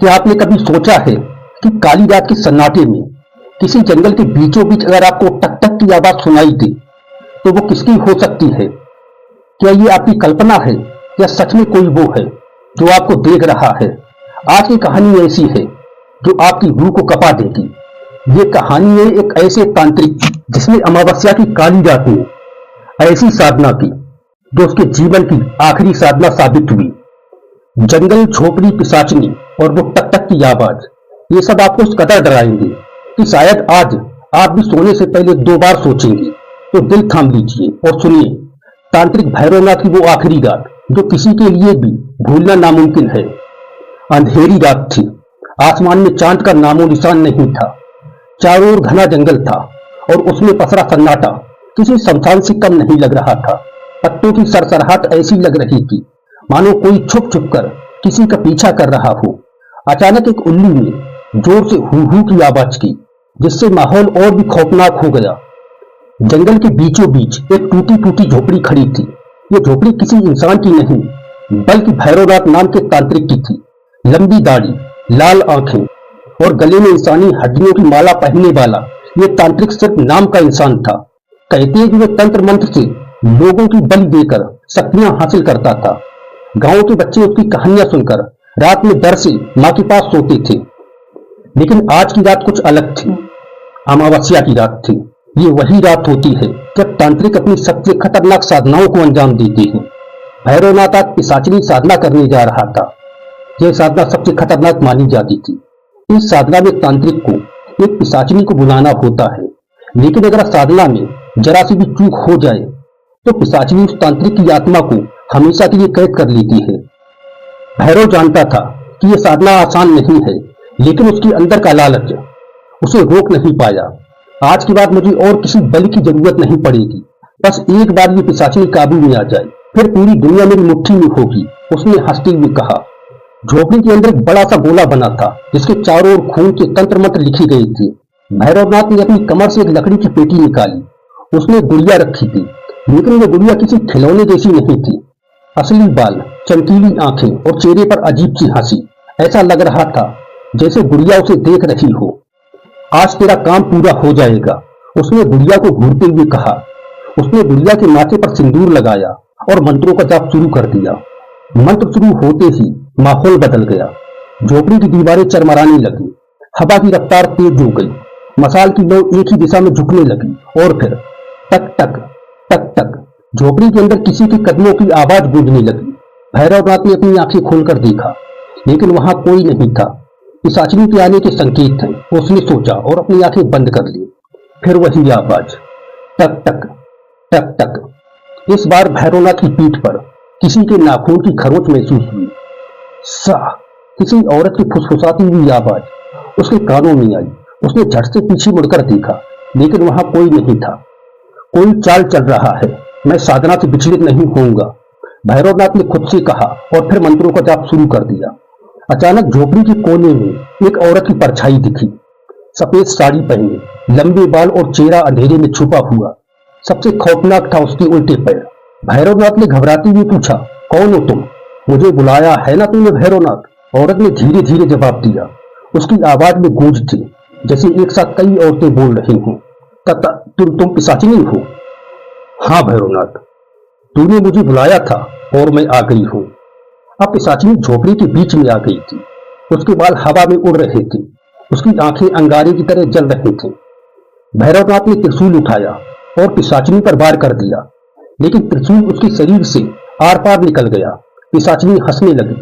क्या आपने कभी सोचा है कि काली रात के सन्नाटे में किसी जंगल के बीचों बीच अगर आपको टक टक की आवाज सुनाई दे तो वो किसकी हो सकती है? क्या ये आपकी कल्पना है या सच में कोई वो है जो आपको देख रहा है? आज की कहानी ऐसी है जो आपकी रूह को कपा देगी। ये कहानी है एक ऐसे तांत्रिक जिसने अमावस्या की काली रात में ऐसी साधना की जो उसके जीवन की आखिरी साधना साबित हुई। जंगल, झोपड़ी, पिशाचनी और वो टक टक की आवाज, ये सब आपको इस कदर डराएंगे कि शायद आज आप भी सोने से पहले 2 बार सोचेंगे। तो दिल थाम लीजिए और सुनिए तांत्रिक भैरवनाथ की वो आखिरी रात जो किसी के लिए भी भूलना नामुमकिन है। अंधेरी रात थी, आसमान में चांद का नामो निशान नहीं था, चारों ओर घना जंगल था और उसमें पसरा सन्नाटा किसी शमशान से कम नहीं लग रहा था। पत्तों की सरसराहट ऐसी लग रही थी मानो कोई छुप छुप कर किसी का पीछा कर रहा हो। अचानक एक उल्लू ने जोर से हू हू की आवाज की जिससे माहौल और भी खौफनाक हो गया। जंगल के बीचों बीच एक टूटी फूटी झोपड़ी खड़ी थी। ये झोपड़ी किसी इंसान की नहीं बल्कि भैरवनाथ नाम के तांत्रिक की थी। लंबी दाढ़ी, लाल आंखें और गले में इंसानी हड्डियों की माला पहनने वाला ये तांत्रिक सिर्फ नाम का इंसान था। कहते हैं कि वह तंत्र मंत्र से लोगों की बलि देकर शक्तियां हासिल करता था। गांव के बच्चे उसकी कहानियां सुनकर रात में डर से मां के पास सोते थे। लेकिन आज की रात कुछ अलग थी। अमावस्या की रात थी। ये वही रात होती है जब तांत्रिक अपनी सबसे खतरनाक साधनाओं को अंजाम देते हैं। भैरवनाथ आज पिशाचनी साधना करने जा रहा था। यह साधना सबसे खतरनाक मानी जाती थी। इस साधना में तांत्रिक को एक पिशाचनी को बुलाना होता है, लेकिन अगर साधना में जरा सी भी चूक हो जाए तो पिशाचनी उस तांत्रिक की आत्मा को हमेशा के लिए कैद कर लेती है। भैरव जानता था कि यह साधना आसान नहीं है, लेकिन उसके अंदर का लालच उसे रोक नहीं पाया। आज के बाद मुझे और किसी बलि की जरूरत नहीं पड़ेगी, बस एक बार ये पिशाचनी काबू में आ जाए, फिर पूरी दुनिया मेरी मुट्ठी में होगी, उसने हंसते हुए कहा। झोपड़ी के अंदर एक बड़ा सा गोला बना था जिसके चारों ओर खून के तंत्र मंत्र लिखे गए थे। भैरवनाथ ने अपनी कमर से एक लकड़ी की पेटी निकाली। उसमें गुड़िया रखी थी, लेकिन वो गुड़िया किसी खिलौने जैसी नहीं थी। असली बाल, चमकीली आंखें और चेहरे पर अजीब सी हंसी। ऐसा लग रहा था जैसे गुड़िया उसे देख रही हो। आज तेरा काम पूरा हो जाएगा, उसने गुड़िया को घूरते हुए कहा। उसने गुड़िया के माथे पर सिंदूर लगाया और मंत्रों का जाप शुरू कर दिया। मंत्र शुरू होते ही माहौल बदल गया। झोपड़ी की दीवारें चरमराने लगी, हवा की रफ्तार तेज हो गई, मसाल की लौ एक ही दिशा में झुकने लगी और फिर टक टक टक टक झोपड़ी के अंदर किसी के कदमों की आवाज गूंजने लगी। भैरवनाथ ने अपनी आंखें खोलकर देखा, लेकिन वहां कोई नहीं था। पिशाचनी के आने के संकेत थे, उसने सोचा और अपनी आंखें बंद कर ली। फिर वही आवाज, टक टक टक टक। इस बार भैरवनाथ की पीठ पर किसी के नाखून की खरोंच महसूस हुई। सा किसी औरत की फुसफुसाती हुई आवाज उसके कानों में आई। उसने झट से पीछे मुड़कर देखा, लेकिन वहां कोई नहीं था। कोई चाल चल रहा है, मैं साधना से विचलित नहीं होऊंगा, भैरवनाथ ने खुद से कहा और फिर मंत्रों का जाप शुरू कर दिया। अचानक झोपड़ी के कोने में एक औरत की परछाई दिखी। सफेद साड़ी पहने, लंबे बाल और चेहरा अंधेरे में छुपा हुआ। सबसे खौफनाक था उसके उल्टे पैर। भैरवनाथ ने घबराते हुए पूछा, कौन हो तुम? मुझे बुलाया है ना तुमने भैरवनाथ? औरत ने धीरे धीरे जवाब दिया। उसकी आवाज में गूंज थी जैसे एक साथ कई औरतें बोल रही हों। तुम पिशाचिनी हो? हाँ भैरवनाथ, तूने मुझे बुलाया था और मैं आ गई हूं। अब पिशाचिनी झोपड़ी के बीच में आ गई थी। उसके बाल हवा में उड़ रहे थे, उसकी आंखें अंगारे की तरह जल रही थी। भैरवनाथ ने त्रिशूल उठाया और पिशाचिनी पर वार कर दिया, लेकिन त्रिशूल उसके शरीर से आर पार निकल गया। पिशाचिनी हंसने लगी।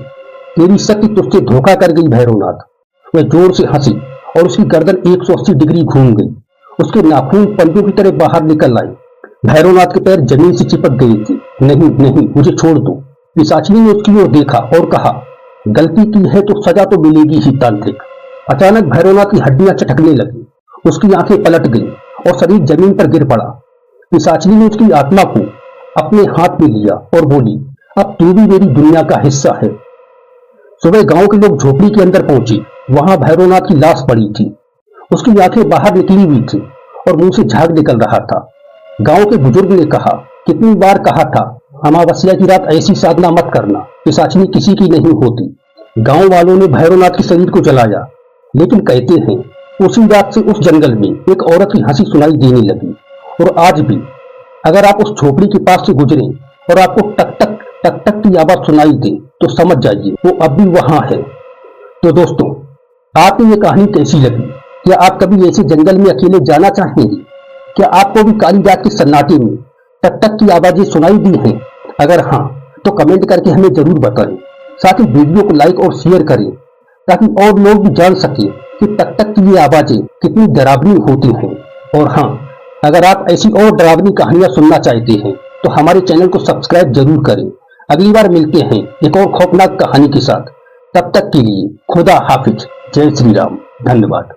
तेरी शक्ति तुझसे धोखा कर गई भैरवनाथ। वह जोर से हंसी और उसकी गर्दन 180 डिग्री घूम गई। उसके नाखून पंजों की तरह बाहर निकल आए। भैरवनाथ के पैर जमीन से चिपक गए थे। नहीं नहीं, मुझे छोड़ दो। पिशाचिनी ने उसकी ओर देखा और कहा, गलती की है तो सजा तो मिलेगी ही तांत्रिक। अचानक भैरवनाथ की हड्डियां चटकने लगी, उसकी आंखें पलट गईं और शरीर जमीन पर गिर पड़ा। पिशाचिनी ने उसकी आत्मा को अपने हाथ में लिया और बोली, अब तू भी मेरी दुनिया का हिस्सा है। सुबह गांव के लोग झोपड़ी के अंदर पहुंचे। वहां भैरवनाथ की लाश पड़ी थी। उसकी आंखें बाहर निकली हुई थी और मुंह से झाग निकल रहा था। गांव के बुजुर्ग ने कहा, कितनी बार कहा था, अमावस्या की रात ऐसी साधना मत करना, पिशाचिनी किसी की नहीं होती। गांव वालों ने भैरवनाथ के शरीर को जलाया, लेकिन कहते हैं उसी रात से उस जंगल में एक औरत की हंसी सुनाई देने लगी। और आज भी अगर आप उस झोपड़ी के पास से गुजरें और आपको टक टक टक टक की आवाज सुनाई दे तो समझ जाइए वो अब भी वहां है। तो दोस्तों, आपको ये कहानी कैसी लगी? क्या आप कभी ऐसे जंगल में अकेले जाना चाहेंगे? क्या आपको भी काली रात के सन्नाटे में टक टक की आवाजें सुनाई दी हैं? अगर हाँ, तो कमेंट करके हमें जरूर बताएं। साथ ही वीडियो को लाइक और शेयर करें ताकि और लोग भी जान सकें कि टक टक की ये आवाजें कितनी डरावनी होती हैं। और हाँ, अगर आप ऐसी और डरावनी कहानियां सुनना चाहते हैं तो हमारे चैनल को सब्सक्राइब जरूर करें। अगली बार मिलते हैं एक और खौफनाक कहानी के साथ। तब तक के लिए खुदा हाफिज। जय श्री राम। धन्यवाद।